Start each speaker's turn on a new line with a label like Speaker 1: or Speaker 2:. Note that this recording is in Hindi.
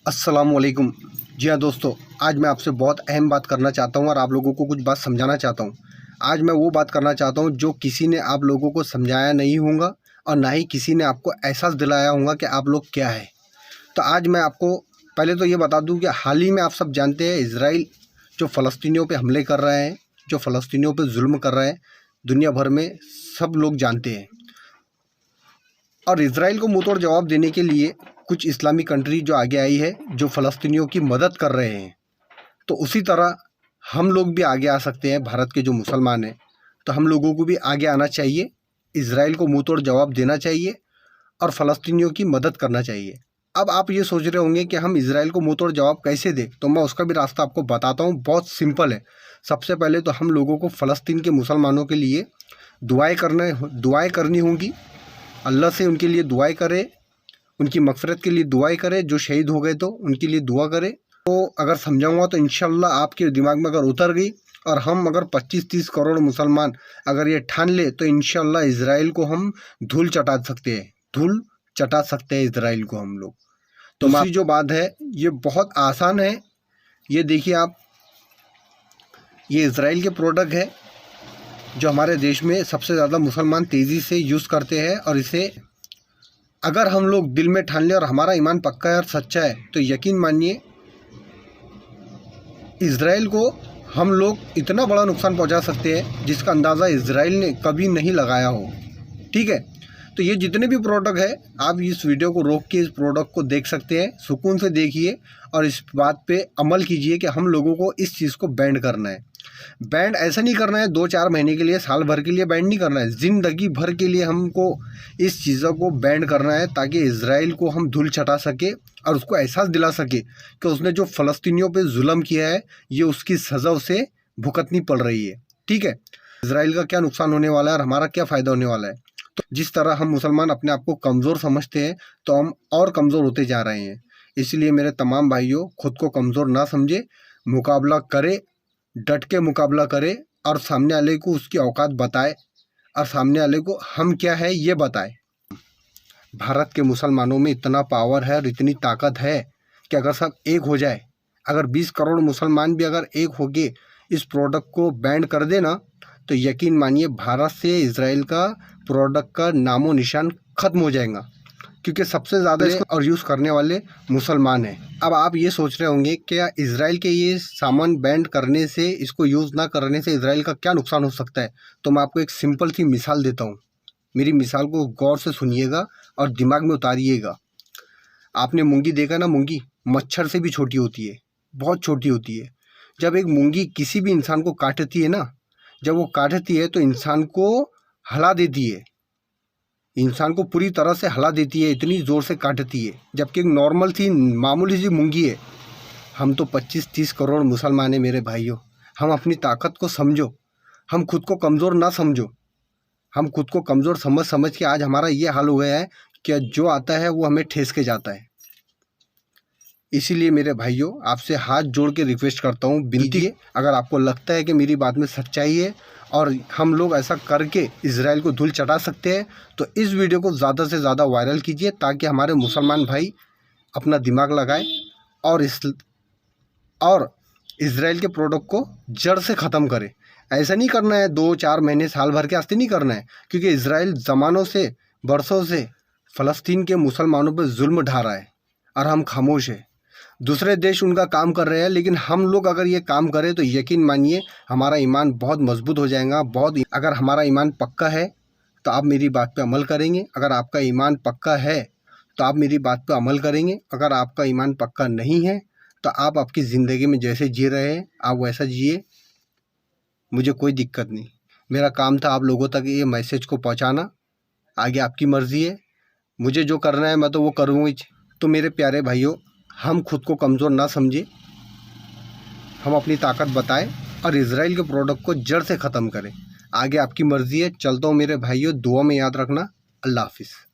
Speaker 1: अस्सलामुअलैकुम। जी हाँ दोस्तों, आज मैं आपसे बहुत अहम बात करना चाहता हूँ और आप लोगों को कुछ बात समझाना चाहता हूँ। आज मैं वो बात करना चाहता हूँ जो किसी ने आप लोगों को समझाया नहीं होगा और ना ही किसी ने आपको एहसास दिलाया होगा कि आप लोग क्या है। तो आज मैं आपको पहले तो ये बता दूँ कि हाल ही में आप सब जानते हैं इज़राइल जो फ़लस्तीनियों पे हमले कर रहे हैं, जो फ़लस्तीनियों पे जुल्म कर रहे हैं, दुनिया भर में सब लोग जानते हैं। और इज़राइल को मुंहतोड़ जवाब देने के लिए कुछ इस्लामी कंट्री जो आगे आई है, जो फ़लस्तीनियों की मदद कर रहे हैं। तो उसी तरह हम लोग भी आगे आ सकते हैं। भारत के जो मुसलमान हैं, तो हम लोगों को भी आगे आना चाहिए, इज़राइल को मुंहतोड़ जवाब देना चाहिए और फ़लस्तीनियों की मदद करना चाहिए। अब आप ये सोच रहे होंगे कि हम इज़राइल को मुंहतोड़ जवाब कैसे दें, तो मैं उसका भी रास्ता आपको बताता हूँ। बहुत सिंपल है। सबसे पहले तो हम लोगों को फ़लस्तीन के मुसलमानों के लिए दुआएँ करनी होंगी। अल्लाह से उनके लिए दुआएँ करें, उनकी मग़फ़िरत के लिए दुआएँ करें। जो शहीद हो गए तो उनके लिए दुआ करें। तो अगर समझाऊँगा तो इंशाअल्लाह आपके दिमाग में अगर उतर गई और हम अगर 25-30 करोड़ मुसलमान अगर ये ठान ले तो इंशाअल्लाह इज़राइल को हम धूल चटा सकते हैं इज़राइल को हम लोग। तो दूसरी जो बात है ये बहुत आसान है। ये देखिए आप, ये इज़राइल के प्रोडक्ट है जो हमारे देश में सबसे ज़्यादा मुसलमान तेज़ी से यूज़ करते हैं। और इसे अगर हम लोग दिल में ठान लें और हमारा ईमान पक्का है और सच्चा है तो यकीन मानिए इज़राइल को हम लोग इतना बड़ा नुकसान पहुंचा सकते हैं जिसका अंदाज़ा इज़राइल ने कभी नहीं लगाया हो। ठीक है, तो ये जितने भी प्रोडक्ट है आप इस वीडियो को रोक के इस प्रोडक्ट को देख सकते हैं। सुकून से देखिए और इस बात पे अमल कीजिए कि हम लोगों को इस चीज़ को बैंड करना है। बैंड ऐसा नहीं करना है 2-4 महीने के लिए, साल भर के लिए बैंड नहीं करना है। ज़िंदगी भर के लिए हमको इस चीज़ों को बैंड करना है ताकि इज़राइल को हम धूल चटा सके और उसको एहसास दिला सके कि उसने जो फ़लस्तीनियों पे जुल्म किया है ये उसकी सज़ा उसे भुगतनी पड़ रही है। ठीक है, इज़राइल का क्या नुकसान होने वाला है और हमारा क्या फ़ायदा होने वाला है। तो जिस तरह हम मुसलमान अपने आप को कमज़ोर समझते हैं तो हम और कमज़ोर होते जा रहे हैं। इसलिए मेरे तमाम भाइयों, खुद को कमज़ोर ना समझे, मुकाबला करे, डट के मुकाबला करे और सामने वाले को उसकी औकात बताए और सामने वाले को हम क्या है ये बताए। भारत के मुसलमानों में इतना पावर है और इतनी ताकत है कि अगर सब एक हो जाए, अगर 20 करोड़ मुसलमान भी अगर एक होके इस प्रोडक्ट को बैंड कर देना तो यकीन मानिए भारत से इज़राइल का प्रोडक्ट का नामो निशान ख़त्म हो जाएगा, क्योंकि सबसे ज़्यादा इसको और यूज़ करने वाले मुसलमान हैं। अब आप ये सोच रहे होंगे क्या इज़राइल के ये सामान बैंड करने से, इसको यूज़ ना करने से इज़राइल का क्या नुकसान हो सकता है। तो मैं आपको एक सिंपल सी मिसाल देता हूँ। मेरी मिसाल को गौर से सुनिएगा और दिमाग में उतारिएगा। आपने मूंगी देखा ना, मूंगी मच्छर से भी छोटी होती है, बहुत छोटी होती है। जब एक मूंगी किसी भी इंसान को काटती है ना, जब वो काटती है तो इंसान को हिला देती है, इंसान को पूरी तरह से हिला देती है, इतनी ज़ोर से काटती है। जबकि एक नॉर्मल सी मामूली सी मूंगी है। हम तो 25-30 करोड़ मुसलमान हैं मेरे भाइयों। हम अपनी ताकत को समझो, हम खुद को कमज़ोर ना समझो। हम खुद को कमज़ोर समझ के आज हमारा ये हाल हो गया है कि जो आता है वो हमें ठेस के जाता है। इसीलिए मेरे भाइयों आपसे हाथ जोड़ के रिक्वेस्ट करता हूँ, विनती है, अगर आपको लगता है कि मेरी बात में सच्चाई है और हम लोग ऐसा करके इज़राइल को धूल चटा सकते हैं तो इस वीडियो को ज़्यादा से ज़्यादा वायरल कीजिए ताकि हमारे मुसलमान भाई अपना दिमाग लगाए और इज़राइल के प्रोडक्ट को जड़ से ख़त्म करें। ऐसा नहीं करना है 2-4 महीने, साल भर के वास्ते नहीं करना है, क्योंकि इज़राइल ज़मानों से, बरसों से फ़लस्तीन के मुसलमानों पर जुल्म ढा रहा है और हम खामोश हैं। दूसरे देश उनका काम कर रहे हैं, लेकिन हम लोग अगर ये काम करें तो यकीन मानिए हमारा ईमान बहुत मजबूत हो जाएगा। अगर हमारा ईमान पक्का है तो आप मेरी बात पे अमल करेंगे। अगर आपका ईमान पक्का है तो आप मेरी बात पे अमल करेंगे। अगर आपका ईमान पक्का नहीं है तो आप आपकी ज़िंदगी में जैसे जी रहे हैं आप वैसा जिए, मुझे कोई दिक्कत नहीं। मेरा काम था आप लोगों तक ये मैसेज को पहुँचाना। आगे आपकी मर्ज़ी है, मुझे जो करना है मैं तो वो करूँगा ही। तो मेरे प्यारे भाइयों, हम खुद को कमज़ोर ना समझें, हम अपनी ताकत बताएं और इज़राइल के प्रोडक्ट को जड़ से ख़त्म करें। आगे आपकी मर्ज़ी है। चलता हूँ मेरे भाइयों, दुआ में याद रखना। अल्लाह हाफ़िज़।